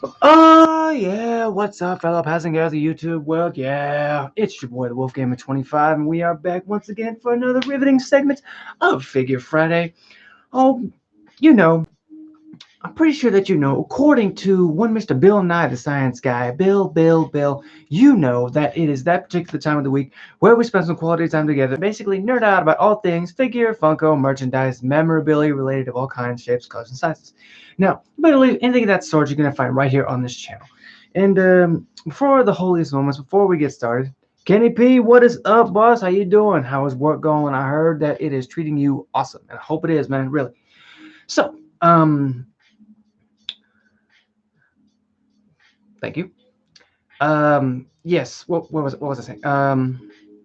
Oh, yeah, what's up, fellow passengers of the YouTube world? Yeah, it's your boy, the Wolf Gamer 25, and we are back once again for another riveting segment of Figure Friday. Oh, you know, I'm pretty sure that you know, according to one Mr. Bill Nye, the science guy, Bill, you know that it is that particular time of the week where we spend some quality time together, basically nerd out about all things figure, Funko, merchandise, memorabilia related of all kinds, shapes, colors, and sizes. Now, you better believe anything of that sort you're going to find right here on this channel. And before the holiest moments, before we get started, Kenny P, what is up, boss? How you doing? How is work going? I heard that it is treating you awesome, and I hope it is, man, really. So, thank you. Yes. What was I saying?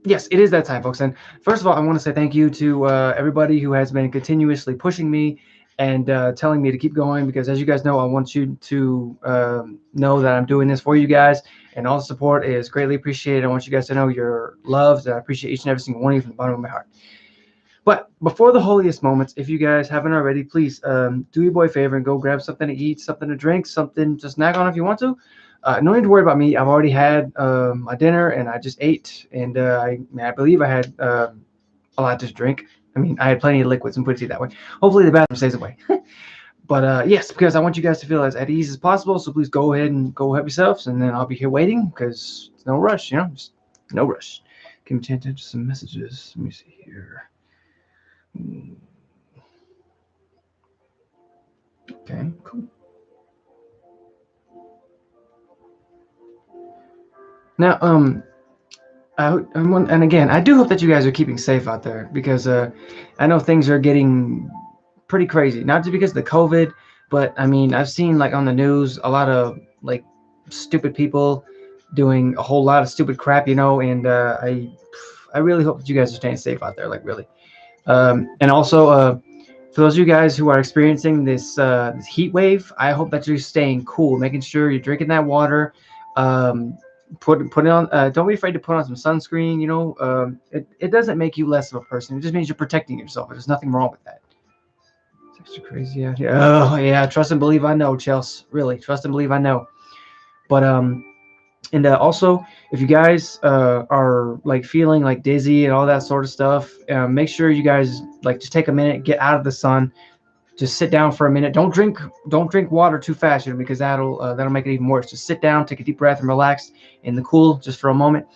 Yes, it is that time, folks. And first of all, I want to say thank you to everybody who has been continuously pushing me and telling me to keep going. Because as you guys know, I want you to know that I'm doing this for you guys, and all the support is greatly appreciated. I want you guys to know you're loved. I appreciate each and every single one of you from the bottom of my heart. But before the holiest moments, if you guys haven't already, please do your boy a favor and go grab something to eat, something to drink, something to snack on if you want to. No need to worry about me. I've already had my dinner and I just ate, and I believe I had a lot to drink. I mean, I had plenty of liquids and put it that way. Hopefully, the bathroom stays away. But yes, because I want you guys to feel as at ease as possible. So please go ahead and go help yourselves, and then I'll be here waiting because it's no rush, just no rush. Give me attention to some messages. Let me see here. Okay, cool. Now, and again, I do hope that you guys are keeping safe out there because I know things are getting pretty crazy. Not just because of the COVID, but I mean, I've seen like on the news a lot of like stupid people doing a whole lot of stupid crap, and I really hope that you guys are staying safe out there, like really. And also, for those of you guys who are experiencing this heat wave, I hope that you're staying cool, making sure you're drinking that water. Um, put it on. Don't be afraid to put on some sunscreen. It doesn't make you less of a person. It just means you're protecting yourself. There's nothing wrong with that. It's extra crazy out here. Oh yeah, trust and believe I know, Chelsea. Really, trust and believe I know. But and also, if you guys are like feeling like dizzy and all that sort of stuff, make sure you guys like just take a minute, get out of the sun, just sit down for a minute. Don't drink water too fast, because that'll make it even worse. Just sit down, take a deep breath, and relax in the cool just for a moment.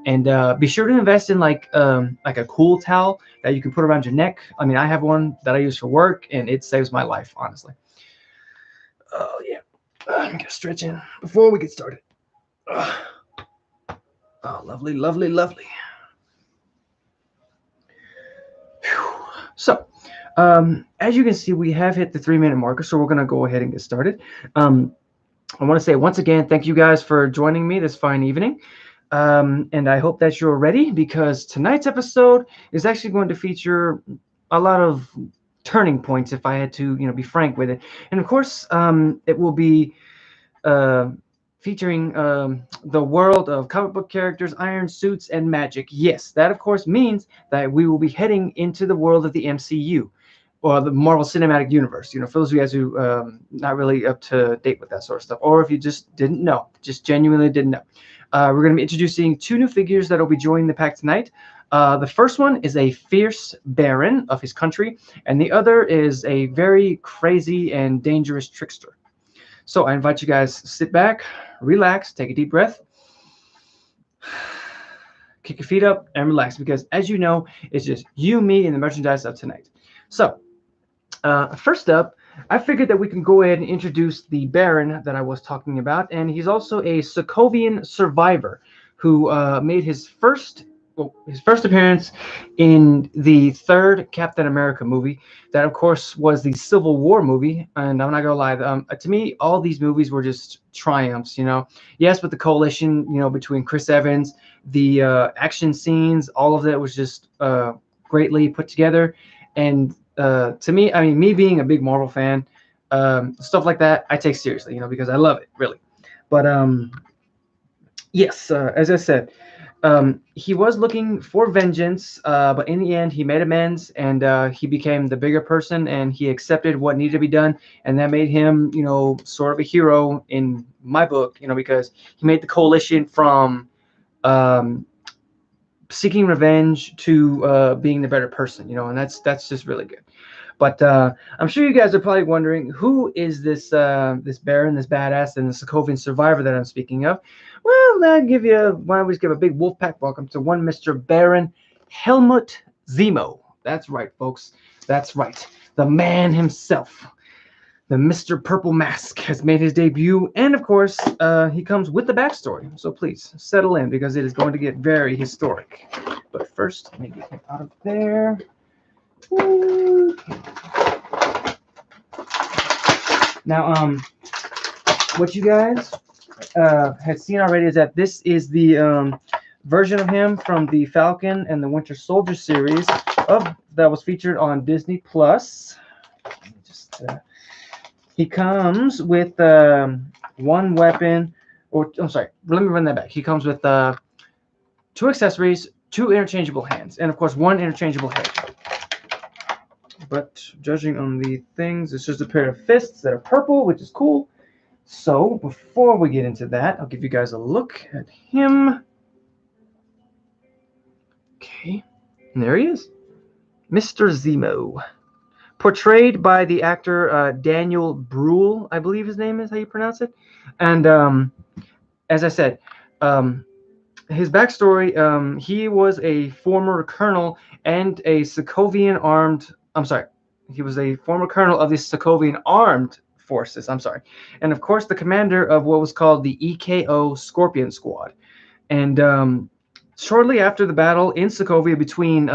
And be sure to invest in like a cool towel that you can put around your neck. I mean, I have one that I use for work, and it saves my life, honestly. Oh yeah, I'm gonna stretch in before we get started. Oh, lovely, lovely, lovely. Whew. So, as you can see, we have hit the 3-minute marker, so we're going to go ahead and get started. I want to say once again, thank you guys for joining me this fine evening. And I hope that you're ready because tonight's episode is actually going to feature a lot of turning points, if I had to, be frank with it. And of course, it will be uh, featuring the world of comic book characters, iron suits, and magic. Yes, that of course means that we will be heading into the world of the MCU or the Marvel Cinematic Universe. For those of you guys who not really up to date with that sort of stuff, or if you just didn't know, just genuinely didn't know, we're going to be introducing 2 new figures that will be joining the pack tonight. The first one is a fierce baron of his country, and the other is a very crazy and dangerous trickster. So I invite you guys to sit back, relax, take a deep breath, kick your feet up, and relax because, as you know, it's just you, me, and the merchandise of tonight. So first up, I figured that we can go ahead and introduce the Baron that I was talking about, and he's also a Sokovian survivor who made his first appearance in the third Captain America movie. That, of course, was the Civil War movie, and I'm not gonna lie. To me, all these movies were just triumphs. Yes, with the coalition, between Chris Evans, the action scenes, all of that was just greatly put together, and to me, I mean, me being a big Marvel fan, stuff like that I take seriously, because I love it, really. But yes, as I said, he was looking for vengeance, but in the end, he made amends and he became the bigger person and he accepted what needed to be done, and that made him, sort of a hero in my book, because he made the coalition from um, seeking revenge to being the better person, and that's just really good. But I'm sure you guys are probably wondering, who is this Baron, this badass, and the Sokovian survivor that I'm speaking of? Well, why don't we give a big Wolfpack welcome to one Mr. Baron Helmut Zemo. That's right, folks. That's right. The man himself. The Mr. Purple Mask has made his debut, and of course, he comes with the backstory. So please settle in, because it is going to get very historic. But first, let me get him out of there. Now, what you guys had seen already is that this is the version of him from the Falcon and the Winter Soldier series that was featured on Disney Plus. He comes with one weapon, or I'm sorry, let me run that back. He comes with 2 accessories, 2 interchangeable hands, and of course 1 interchangeable head. But judging on the things, it's just a pair of fists that are purple, which is cool. So before we get into that, I'll give you guys a look at him. Okay, and there he is, Mr. Zemo. Portrayed by the actor Daniel Bruhl, I believe his name is how you pronounce it. And as I said, his backstory, he was a former colonel and a Sokovian armed, he was a former colonel of the Sokovian armed forces, and of course the commander of what was called the EKO Scorpion Squad. And shortly after the battle in Sokovia between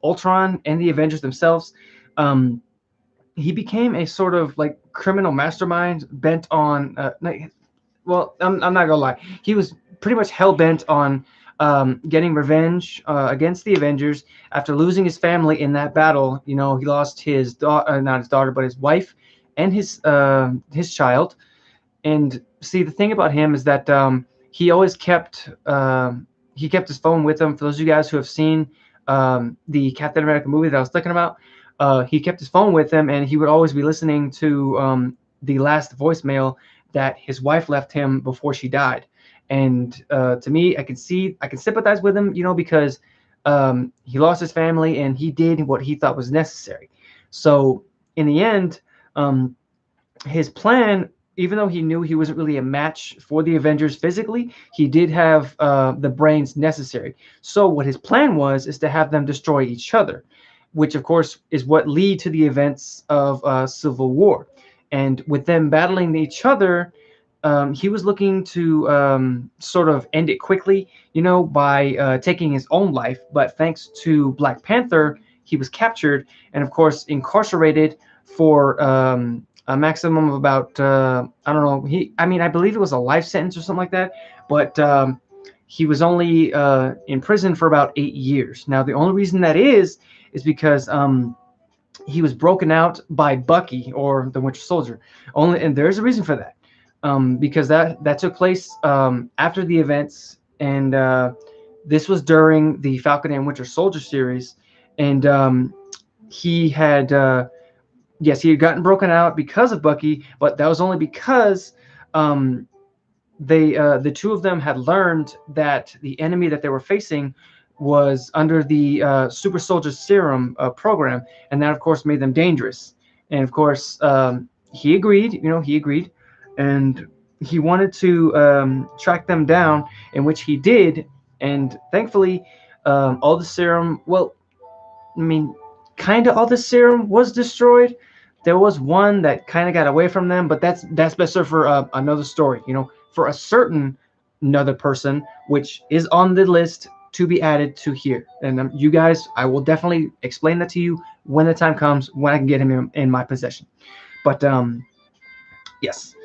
Ultron and the Avengers themselves, he became a sort of like criminal mastermind bent on well, I'm not gonna lie, he was pretty much hell-bent on getting revenge against the Avengers after losing his family in that battle. He lost his not his daughter, but his wife and his child. And see, the thing about him is that he always kept his phone with him. For those of you guys who have seen the Captain America movie that I was talking about, he kept his phone with him, and he would always be listening to the last voicemail that his wife left him before she died. And to me, I can sympathize with him, because he lost his family and he did what he thought was necessary. So in the end, his plan, even though he knew he wasn't really a match for the Avengers physically, he did have the brains necessary. So what his plan is to have them destroy each other, which of course is what lead to the events of Civil War. And with them battling each other, he was looking to sort of end it quickly, by taking his own life. But thanks to Black Panther, he was captured and, of course, incarcerated for a maximum of about, I don't know, I believe it was a life sentence or something like that. But he was only in prison for about 8 years. Now, the only reason that is because he was broken out by Bucky, or the Winter Soldier. And there's a reason for that. Because that took place after the events, and this was during the Falcon and Winter Soldier series, and he had gotten broken out because of Bucky, but that was only because the two of them had learned that the enemy that they were facing was under the Super Soldier Serum program, and that of course made them dangerous. And of course he agreed, and he wanted to track them down, in which he did. And thankfully, all the serum, kind of all the serum was destroyed. There was one that kind of got away from them, but that's better for another story, for a certain another person, which is on the list to be added to here. And you guys, I will definitely explain that to you when the time comes, when I can get him in my possession. But yes,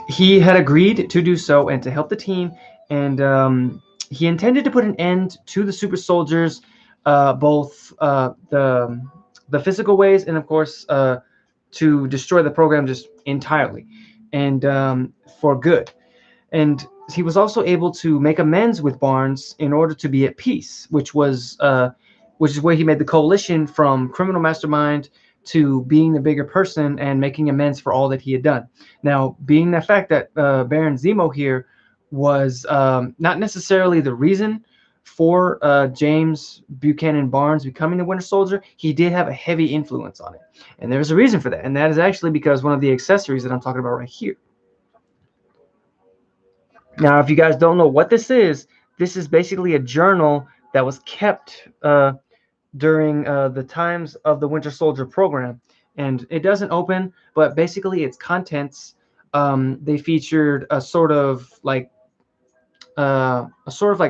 he had agreed to do so and to help the team, and he intended to put an end to the super soldiers, both the physical ways, and of course to destroy the program just entirely, and for good. And he was also able to make amends with Barnes in order to be at peace, which is where he made the coalition from Criminal Mastermind to being the bigger person and making amends for all that he had done. Now, being the fact that Baron Zemo here was not necessarily the reason for James Buchanan Barnes becoming the Winter Soldier, he did have a heavy influence on it. And there's a reason for that. And that is actually because one of the accessories that I'm talking about right here. Now, if you guys don't know what this is basically a journal that was kept during the times of the Winter Soldier program. And it doesn't open, but basically its contents, they featured a sort of like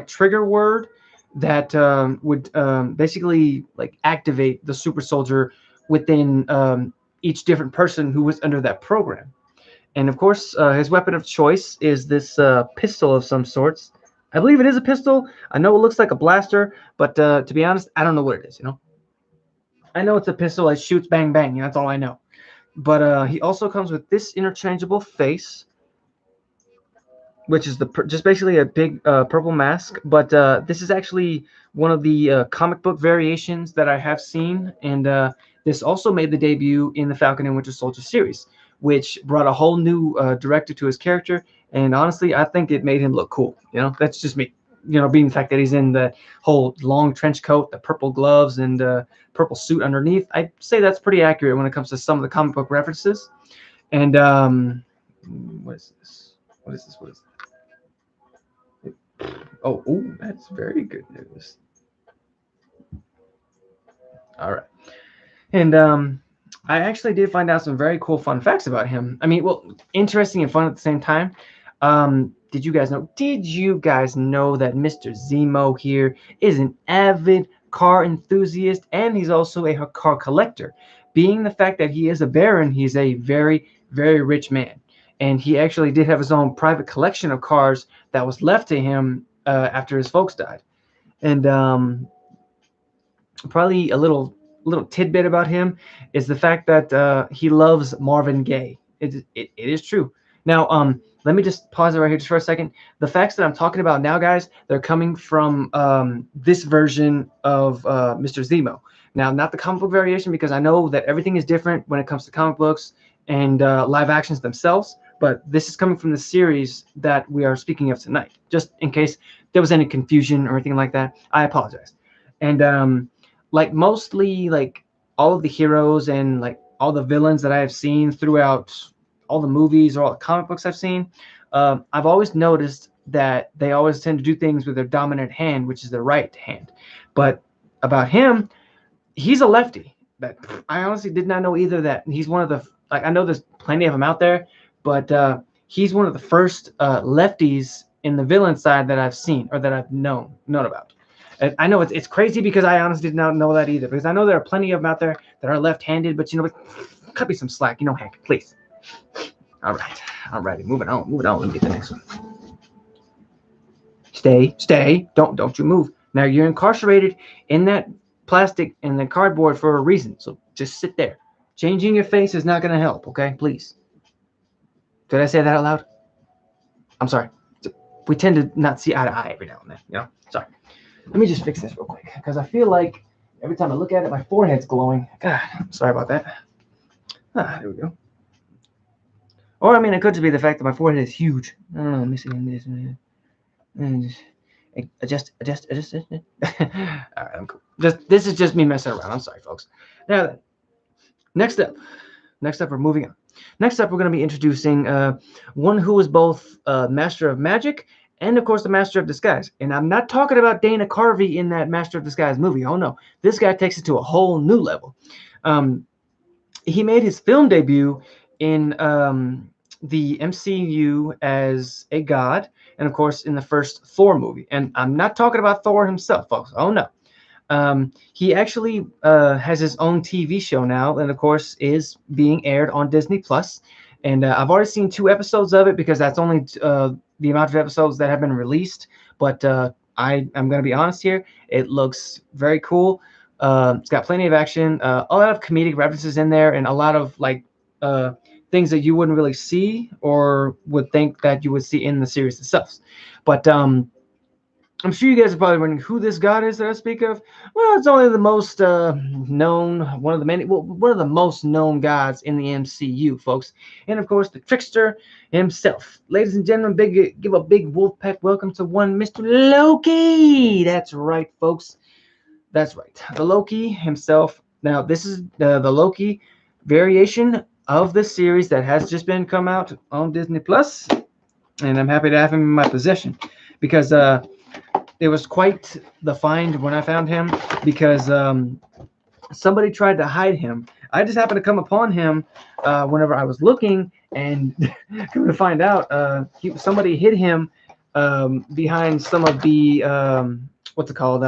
trigger word that would basically like activate the super soldier within each different person who was under that program. And of course, his weapon of choice is this pistol of some sorts. I believe it is a pistol. I know it looks like a blaster, but to be honest, I don't know what it is. I know it's a pistol. It shoots bang bang. That's all I know. But he also comes with this interchangeable face, which is just basically a big purple mask. But this is actually one of the comic book variations that I have seen, and this also made the debut in the Falcon and Winter Soldier series, which brought a whole new director to his character. And honestly, I think it made him look cool. That's just me. Being the fact that he's in the whole long trench coat, the purple gloves, and purple suit underneath, I'd say that's pretty accurate when it comes to some of the comic book references. And what is this? What is this? What is this? Oh, that's very good news. All right. And I actually did find out some very cool fun facts about him. I mean, well, interesting and fun at the same time. Did you guys know that Mr. Zemo here is an avid car enthusiast, and he's also a car collector? Being the fact that he is a baron, he's a very, very rich man. And he actually did have his own private collection of cars that was left to him after his folks died. And probably a little tidbit about him is the fact that he loves Marvin Gaye. It is true. Now, let me just pause it right here just for a second. The facts that I'm talking about now, guys, they're coming from this version of Mr. Zemo. Now, not the comic book variation, because I know that everything is different when it comes to comic books and live actions themselves. But this is coming from the series that we are speaking of tonight. Just in case there was any confusion or anything like that, I apologize. And like mostly like all of the heroes and like all the villains that I have seen throughout all the movies or all the comic books I've seen, I've always noticed that they always tend to do things with their dominant hand, which is their right hand. But about him, he's a lefty. That I honestly did not know either. That he's one of the, like, I know there's plenty of them out there, but he's one of the first lefties in the villain side that I've seen or that I've known about. And I know it's crazy because I honestly did not know that either. Because I know there are plenty of them out there that are left-handed, but cut me some slack, Hank, please. All right, moving on. Let me get the next one. Stay, don't you move. Now you're incarcerated in that plastic and the cardboard for a reason. So just sit there. Changing your face is not going to help. Okay, please. Did I say that out loud? I'm sorry. We tend to not see eye to eye every now and then. Sorry. Let me just fix this real quick because I feel like every time I look at it, my forehead's glowing. God, sorry about that. There we go. Or, I mean, it could just be the fact that my forehead is huge. I don't know. Let me see. Adjust. All right, I'm cool. This is just me messing around. I'm sorry, folks. Now then, next up, we're moving on. Next up, we're going to be introducing one who is both Master of Magic and, of course, the Master of Disguise. And I'm not talking about Dana Carvey in that Master of Disguise movie. Oh, no. This guy takes it to a whole new level. He made his film debut in the MCU as a god, and, of course, in the first Thor movie. And I'm not talking about Thor himself, folks. Oh, no. He actually has his own TV show now, and, of course, is being aired on Disney Plus. And I've already seen 2 episodes of it because that's only the amount of episodes that have been released. But I'm going to be honest here. It looks very cool. It's got plenty of action, a lot of comedic references in there, and a lot of like things that you wouldn't really see or would think that you would see in the series itself. But I'm sure you guys are probably wondering who this god is that I speak of. Well, it's only the most known, one of the most known gods in the MCU, folks. And of course, the Trickster himself. Ladies and gentlemen, give a big Wolfpack welcome to one Mr. Loki. That's right, folks. That's right. The Loki himself. Now, this is the Loki variation of the series that has just been come out on Disney Plus, and I'm happy to have him in my possession because it was quite the find when I found him because somebody tried to hide him. I just happened to come upon him whenever I was looking, and come to find out, somebody hid him behind some of the what's it called?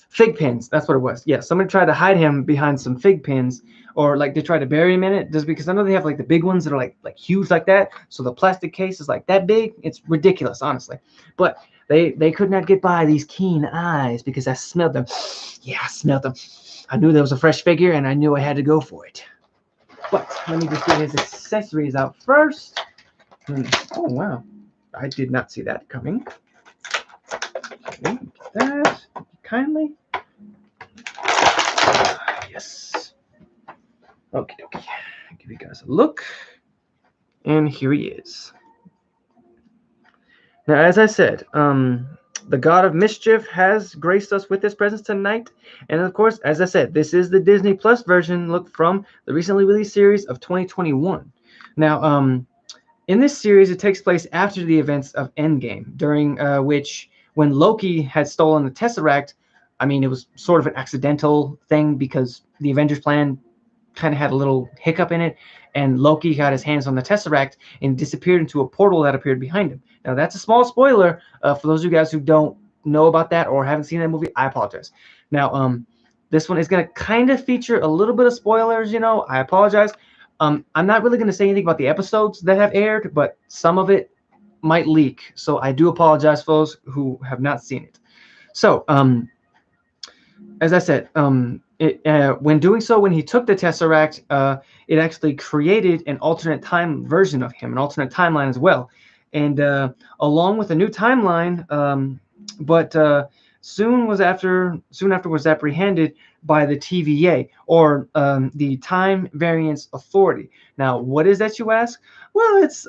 Fig pins. That's what it was. Yeah, somebody tried to hide him behind some fig pins, or like they tried to bury him in it, just because I know they have like the big ones that are like huge like that. So the plastic case is like that big. It's ridiculous, honestly. But they could not get by these keen eyes because I smelled them. Yeah, I smelled them. I knew there was a fresh figure, and I knew I had to go for it. But let me just get his accessories out first. Oh wow, I did not see that coming. Okay, get that kindly. Yes. Okay, okay. Give you guys a look. And here he is. Now, as I said, the God of Mischief has graced us with his presence tonight. And of course, as I said, this is the Disney Plus version, look, from the recently released series of 2021. Now, in this series, it takes place after the events of Endgame, during which, when Loki had stolen the Tesseract, I mean, it was sort of an accidental thing because the Avengers plan kind of had a little hiccup in it, and Loki got his hands on the Tesseract and disappeared into a portal that appeared behind him. Now, that's a small spoiler for those of you guys who don't know about that or haven't seen that movie. I apologize. Now, this one is going to kind of feature a little bit of spoilers, I apologize. I'm not really going to say anything about the episodes that have aired, but some of it might leak. So I do apologize for those who have not seen it. So, as I said, when doing so, when he took the Tesseract, it actually created an alternate time version of him, an alternate timeline as well. And along with a new timeline, but soon after was apprehended by the TVA, or the Time Variance Authority. Now, what is that, you ask? Well, it's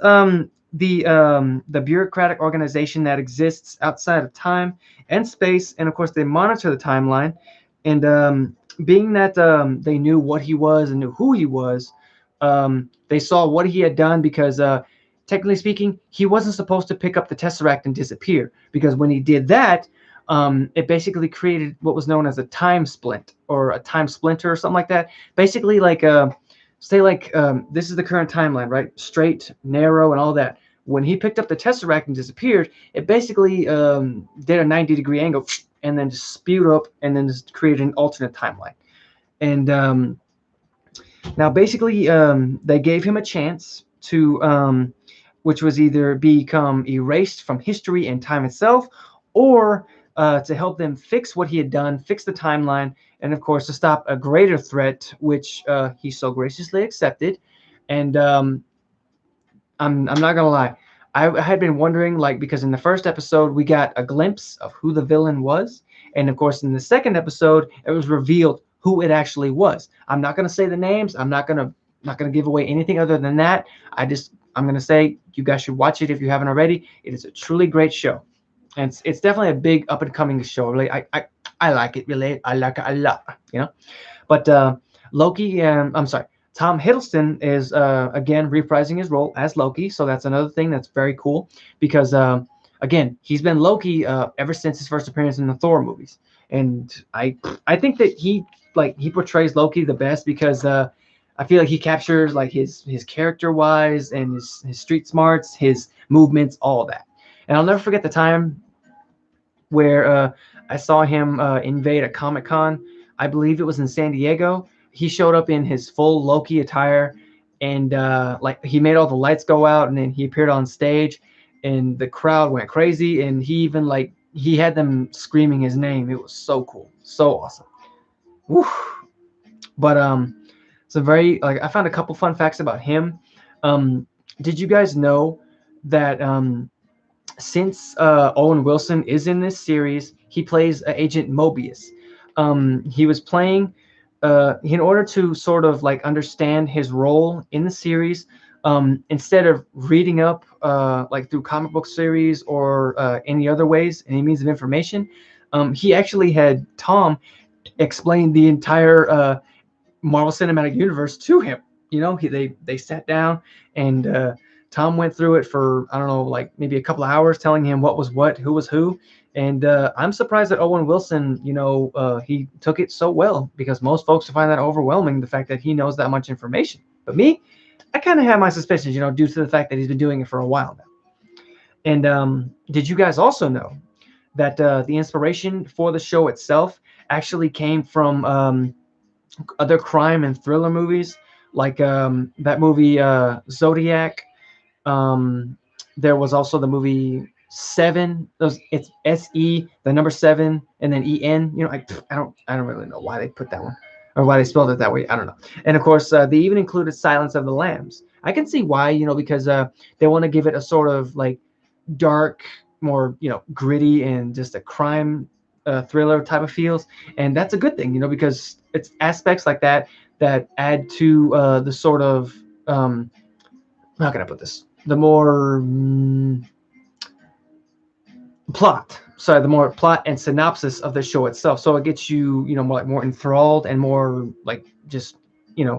the bureaucratic organization that exists outside of time and space, and of course they monitor the timeline. And being that they knew what he was and knew who he was, they saw what he had done because technically speaking, he wasn't supposed to pick up the Tesseract and disappear, because when he did that, it basically created what was known as a time splint or a time splinter or something like that. Basically, like say like this is the current timeline, right? Straight, narrow, and all that. When he picked up the Tesseract and disappeared, it basically did a 90-degree angle and then just spewed up and then just created an alternate timeline. And now basically they gave him a chance to, which was either become erased from history and time itself, or to help them fix what he had done, fix the timeline, and of course to stop a greater threat, which he so graciously accepted. And I'm not gonna lie, I had been wondering, like, because in the first episode we got a glimpse of who the villain was, and of course in the second episode it was revealed who it actually was. I'm not gonna say the names. I'm not gonna give away anything other than that. I'm gonna say you guys should watch it if you haven't already. It is a truly great show, and it's definitely a big up and coming show. Really, I like it. Really, I like it a lot. But Loki, I'm sorry, Tom Hiddleston is again reprising his role as Loki, so that's another thing that's very cool because again, he's been Loki ever since his first appearance in the Thor movies, and I think that he portrays Loki the best because I feel like he captures like his character wise and his street smarts, his movements, all of that. And I'll never forget the time where I saw him invade a Comic-Con. I believe it was in San Diego. He showed up in his full Loki attire, and like he made all the lights go out, and then he appeared on stage, and the crowd went crazy, and he even he had them screaming his name. It was so cool, so awesome. Woo. But it's a very I found a couple fun facts about him. Did you guys know that since Owen Wilson is in this series, he plays Agent Mobius. He was playing in order to sort of like understand his role in the series. Instead of reading up like through comic book series or any other ways, any means of information, he actually had Tom explain the entire Marvel Cinematic Universe to him. You know, they sat down and Tom went through it for, I don't know, like maybe a couple of hours, telling him what was what, who was who. And I'm surprised that Owen Wilson, he took it so well, because most folks find that overwhelming, the fact that he knows that much information. But me, I kind of have my suspicions, due to the fact that he's been doing it for a while now. And did you guys also know that the inspiration for the show itself actually came from other crime and thriller movies, like that movie Zodiac. Um, there was also the movie Seven. It's SE, the number seven, and then EN. I don't really know why they put that one, or why they spelled it that way. I don't know. And of course, they even included Silence of the Lambs. I can see why, because they want to give it a sort of like dark, more gritty, and just a crime thriller type of feels. And that's a good thing, because it's aspects like that that add to the sort of how can I put this, the more the more plot and synopsis of the show itself, so it gets you more enthralled and more like just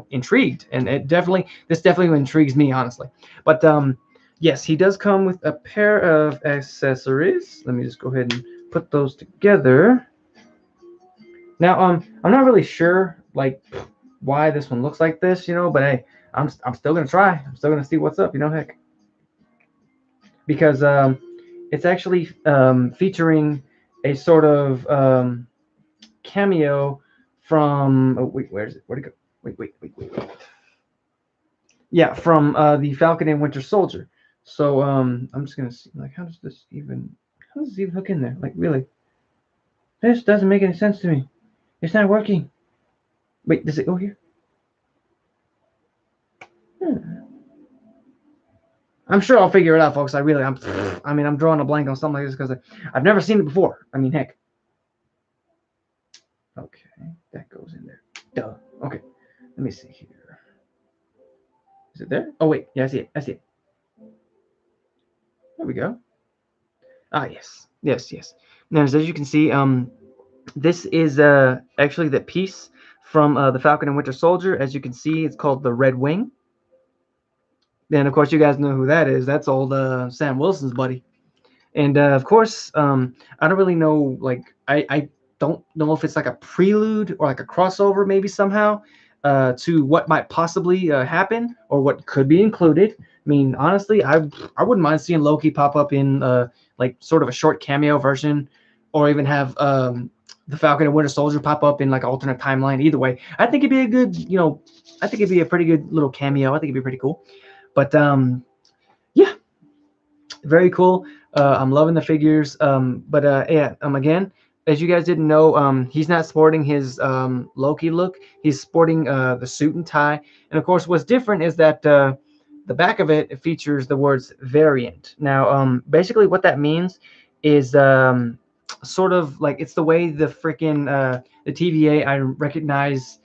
intrigued. And this definitely intrigues me, honestly. But yes, he does come with a pair of accessories. Let me just go ahead and put those together. Now, I'm not really sure like why this one looks like this, but hey, I'm still gonna try. I'm still gonna see what's up, heck, because it's actually featuring a sort of cameo from. Oh wait, where is it? Where'd it go? Wait. Yeah, from the Falcon and Winter Soldier. So I'm just gonna see, like, how does this even hook in there? Like, really, this doesn't make any sense to me. It's not working. Wait, does it go here? I'm sure I'll figure it out, folks. I'm drawing a blank on something like this because I've never seen it before. I mean, heck. Okay, that goes in there. Duh. Okay, let me see here. Is it there? Oh wait, yeah, I see it. There we go. Ah, yes. Now, as you can see, this is actually the piece from the Falcon and Winter Soldier. As you can see, it's called the Red Wing. Then, of course, you guys know who that is. That's old Sam Wilson's buddy. And of course, I don't really know. Like, I don't know if it's like a prelude or like a crossover, maybe somehow, to what might possibly happen or what could be included. I mean, honestly, I wouldn't mind seeing Loki pop up in like sort of a short cameo version, or even have the Falcon and Winter Soldier pop up in like an alternate timeline. Either way, I think it'd be a good, I think it'd be a pretty good little cameo. I think it'd be pretty cool. But yeah, very cool. I'm loving the figures. But yeah, again, as you guys didn't know, he's not sporting his Loki look. He's sporting the suit and tie. And of course, what's different is that the back of it features the words variant. Now, basically what that means is sort of like, it's the way the freaking the TVA I recognize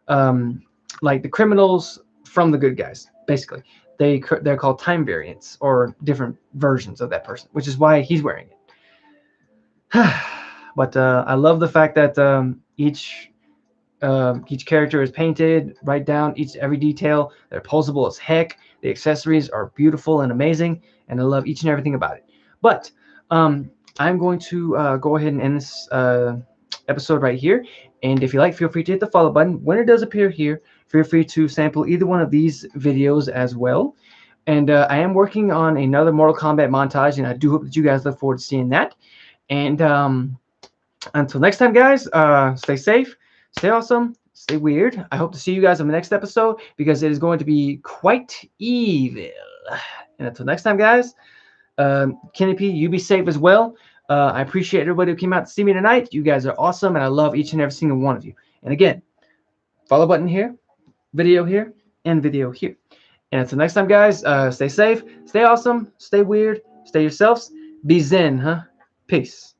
like the criminals from the good guys, basically. They're called time variants, or different versions of that person, which is why he's wearing it. But I love the fact that each character is painted right down, every detail. They're posable as heck. The accessories are beautiful and amazing, and I love each and everything about it. But I'm going to go ahead and end this episode right here. And if you like, feel free to hit the follow button. When it does appear here, feel free to sample either one of these videos as well. And I am working on another Mortal Kombat montage, and I do hope that you guys look forward to seeing that. And until next time, guys, stay safe, stay awesome, stay weird. I hope to see you guys in the next episode, because it is going to be quite evil. And until next time, guys, Kenny P, you be safe as well. I appreciate everybody who came out to see me tonight. You guys are awesome, and I love each and every single one of you. And again, follow button here, video here, and video here. And until next time, guys, stay safe, stay awesome, stay weird, stay yourselves, Be zen, huh? Peace.